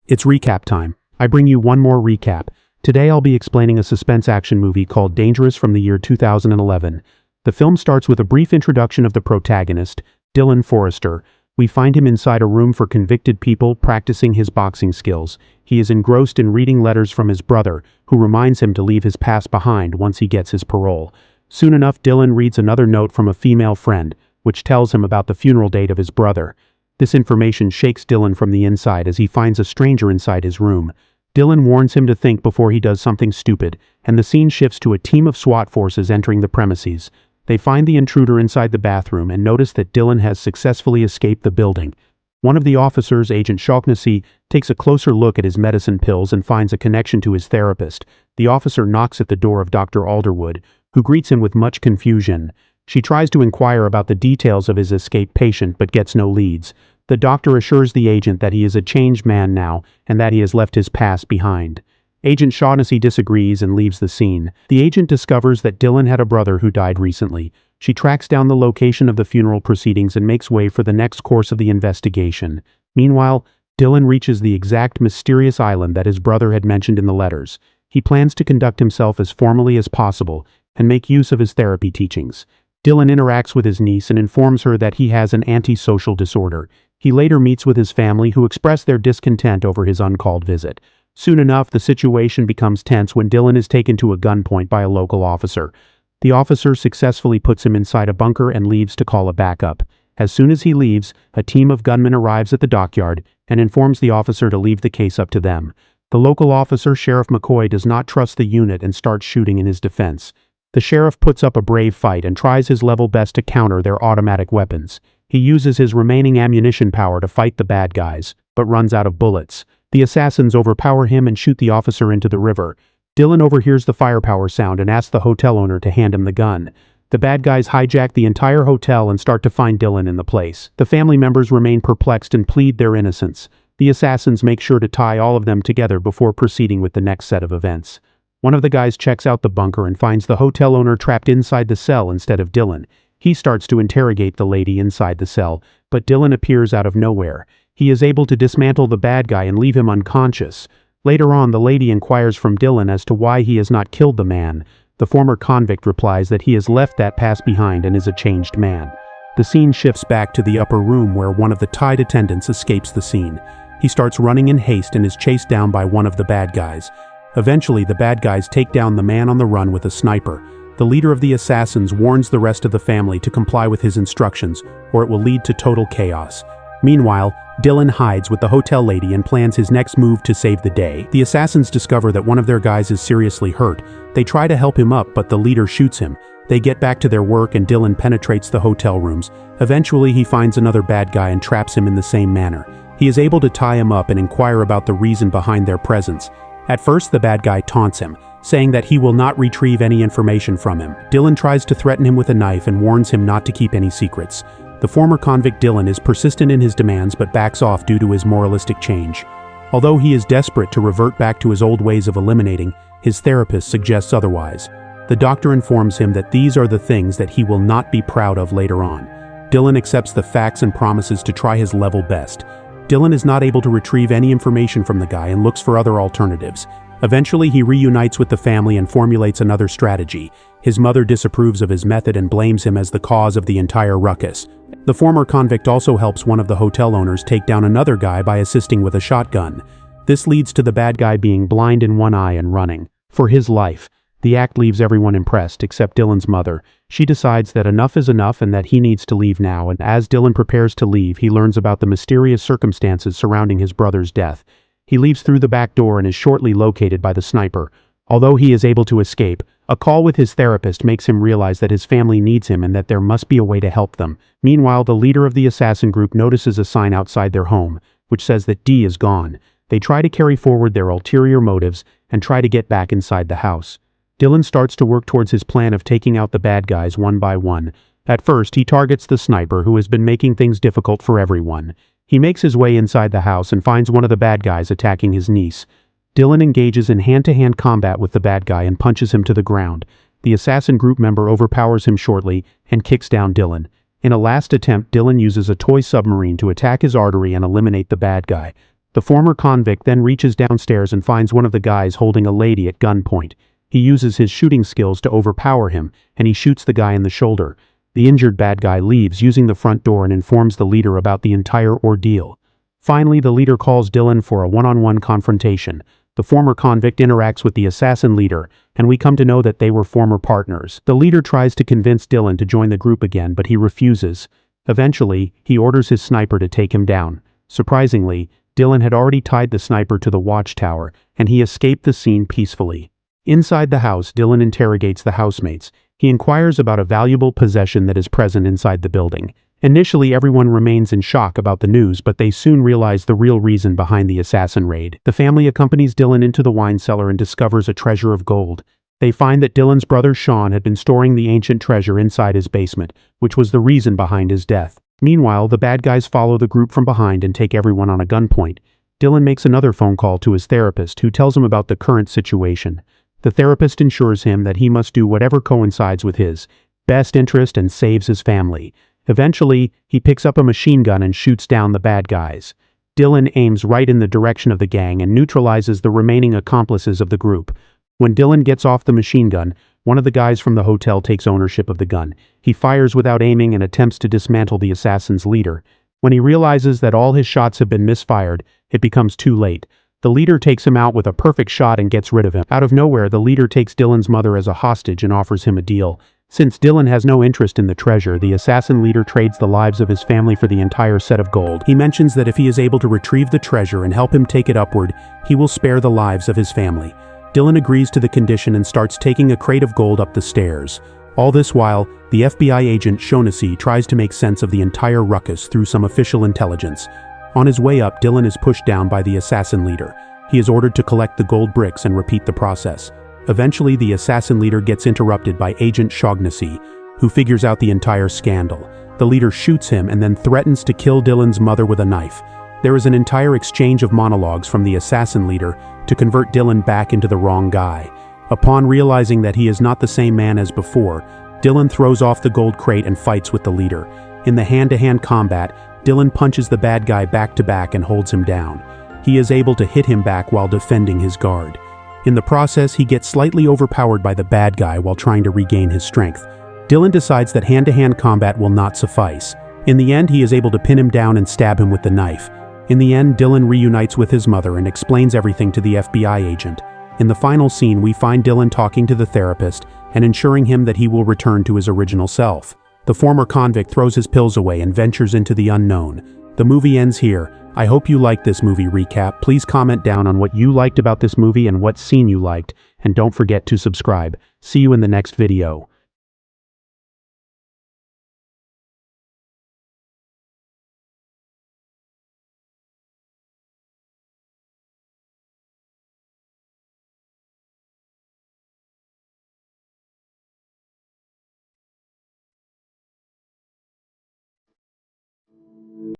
It's recap time. I bring you one more recap. Today I'll be explaining a suspense action movie called Dangerous from the year 2011. The film starts with a brief introduction of the protagonist, Dylan Forrester. We find him inside a room for convicted people practicing his boxing skills. He is engrossed in reading letters from his brother, who reminds him to leave his past behind once he gets his parole. Soon enough, Dylan reads another note from a female friend, which tells him about the funeral date of his brother. This information shakes Dylan from the inside as he finds a stranger inside his room. Dylan warns him to think before he does something stupid, and the scene shifts to a team of SWAT forces entering the premises. They find the intruder inside the bathroom and notice that Dylan has successfully escaped the building. One of the officers, Agent Shaughnessy, takes a closer look at his medicine pills and finds a connection to his therapist. The officer knocks at the door of Dr. Alderwood, who greets him with much confusion. She tries to inquire about the details of his escaped patient but gets no leads. The doctor assures the agent that he is a changed man now and that he has left his past behind. Agent Shaughnessy disagrees and leaves the scene. The agent discovers that Dylan had a brother who died recently. She tracks down the location of the funeral proceedings and makes way for the next course of the investigation. Meanwhile, Dylan reaches the exact mysterious island that his brother had mentioned in the letters. He plans to conduct himself as formally as possible and make use of his therapy teachings. Dylan interacts with his niece and informs her that he has an antisocial disorder. He later meets with his family, who express their discontent over his uncalled visit. Soon enough, the situation becomes tense when Dylan is taken to a gunpoint by a local officer. The officer successfully puts him inside a bunker and leaves to call a backup. As soon as he leaves, a team of gunmen arrives at the dockyard and informs the officer to leave the case up to them. The local officer, Sheriff McCoy, does not trust the unit and starts shooting in his defense. The sheriff puts up a brave fight and tries his level best to counter their automatic weapons. He uses his remaining ammunition power to fight the bad guys, but runs out of bullets. The assassins overpower him and shoot the officer into the river. Dylan overhears the firepower sound and asks the hotel owner to hand him the gun. The bad guys hijack the entire hotel and start to find Dylan in the place. The family members remain perplexed and plead their innocence. The assassins make sure to tie all of them together before proceeding with the next set of events. One of the guys checks out the bunker and finds the hotel owner trapped inside the cell instead of Dylan. He starts to interrogate the lady inside the cell, but Dylan appears out of nowhere. He is able to dismantle the bad guy and leave him unconscious. Later on, the lady inquires from Dylan as to why he has not killed the man. The former convict replies that he has left that past behind and is a changed man. The scene shifts back to the upper room where one of the tied attendants escapes the scene. He starts running in haste and is chased down by one of the bad guys. Eventually, the bad guys take down the man on the run with a sniper. The leader of the assassins warns the rest of the family to comply with his instructions, or it will lead to total chaos. Meanwhile, Dylan hides with the hotel lady and plans his next move to save the day. The assassins discover that one of their guys is seriously hurt. They try to help him up, but the leader shoots him. They get back to their work and Dylan penetrates the hotel rooms. Eventually, he finds another bad guy and traps him in the same manner. He is able to tie him up and inquire about the reason behind their presence. At first, the bad guy taunts him, saying that he will not retrieve any information from him. Dylan tries to threaten him with a knife and warns him not to keep any secrets. The former convict Dylan is persistent in his demands but backs off due to his moralistic change. Although he is desperate to revert back to his old ways of eliminating, his therapist suggests otherwise. The doctor informs him that these are the things that he will not be proud of later on. Dylan accepts the facts and promises to try his level best. Dylan is not able to retrieve any information from the guy and looks for other alternatives. Eventually, he reunites with the family and formulates another strategy. His mother disapproves of his method and blames him as the cause of the entire ruckus. The former convict also helps one of the hotel owners take down another guy by assisting with a shotgun. This leads to the bad guy being blind in one eye and running for his life. The act leaves everyone impressed except Dylan's mother. She decides that enough is enough and that he needs to leave now, and as Dylan prepares to leave, he learns about the mysterious circumstances surrounding his brother's death. He leaves through the back door and is shortly located by the sniper. Although he is able to escape, a call with his therapist makes him realize that his family needs him and that there must be a way to help them. Meanwhile, the leader of the assassin group notices a sign outside their home, which says that D is gone. They try to carry forward their ulterior motives and try to get back inside the house. Dylan starts to work towards his plan of taking out the bad guys one by one. At first, he targets the sniper, who has been making things difficult for everyone. He makes his way inside the house and finds one of the bad guys attacking his niece. Dylan engages in hand-to-hand combat with the bad guy and punches him to the ground. The assassin group member overpowers him shortly and kicks down Dylan. In a last attempt, Dylan uses a toy submarine to attack his artery and eliminate the bad guy. The former convict then reaches downstairs and finds one of the guys holding a lady at gunpoint. He uses his shooting skills to overpower him, and he shoots the guy in the shoulder. The injured bad guy leaves using the front door and informs the leader about the entire ordeal. Finally, the leader calls Dylan for a one-on-one confrontation. The former convict interacts with the assassin leader, and we come to know that they were former partners. The leader tries to convince Dylan to join the group again, but he refuses. Eventually, he orders his sniper to take him down. Surprisingly, Dylan had already tied the sniper to the watchtower, and he escaped the scene peacefully. Inside the house, Dylan interrogates the housemates. He inquires about a valuable possession that is present inside the building. Initially, everyone remains in shock about the news, but they soon realize the real reason behind the assassin raid. The family accompanies Dylan into the wine cellar and discovers a treasure of gold. They find that Dylan's brother Sean had been storing the ancient treasure inside his basement, which was the reason behind his death. Meanwhile, the bad guys follow the group from behind and take everyone on a gunpoint. Dylan makes another phone call to his therapist, who tells him about the current situation. The therapist ensures him that he must do whatever coincides with his best interest and saves his family. Eventually, he picks up a machine gun and shoots down the bad guys. Dylan aims right in the direction of the gang and neutralizes the remaining accomplices of the group. When Dylan gets off the machine gun, one of the guys from the hotel takes ownership of the gun. He fires without aiming and attempts to dismantle the assassin's leader. When he realizes that all his shots have been misfired, it becomes too late. The leader takes him out with a perfect shot and gets rid of him. Out of nowhere, the leader takes Dylan's mother as a hostage and offers him a deal. Since Dylan has no interest in the treasure, the assassin leader trades the lives of his family for the entire set of gold. He mentions that if he is able to retrieve the treasure and help him take it upward, he will spare the lives of his family. Dylan agrees to the condition and starts taking a crate of gold up the stairs. All this while, the FBI agent Shaughnessy tries to make sense of the entire ruckus through some official intelligence. On his way up, Dylan is pushed down by the assassin leader. He is ordered to collect the gold bricks and repeat the process. Eventually, the assassin leader gets interrupted by Agent Shaughnessy, who figures out the entire scandal. The leader shoots him and then threatens to kill Dylan's mother with a knife. There is an entire exchange of monologues from the assassin leader to convert Dylan back into the wrong guy. Upon realizing that he is not the same man as before, Dylan throws off the gold crate and fights with the leader. In the hand-to-hand combat, Dylan punches the bad guy back to back and holds him down. He is able to hit him back while defending his guard. In the process, he gets slightly overpowered by the bad guy while trying to regain his strength. Dylan decides that hand-to-hand combat will not suffice. In the end, he is able to pin him down and stab him with the knife. In the end, Dylan reunites with his mother and explains everything to the FBI agent. In the final scene, we find Dylan talking to the therapist and ensuring him that he will return to his original self. The former convict throws his pills away and ventures into the unknown. The movie ends here. I hope you liked this movie recap. Please comment down on what you liked about this movie and what scene you liked, and don't forget to subscribe. See you in the next video.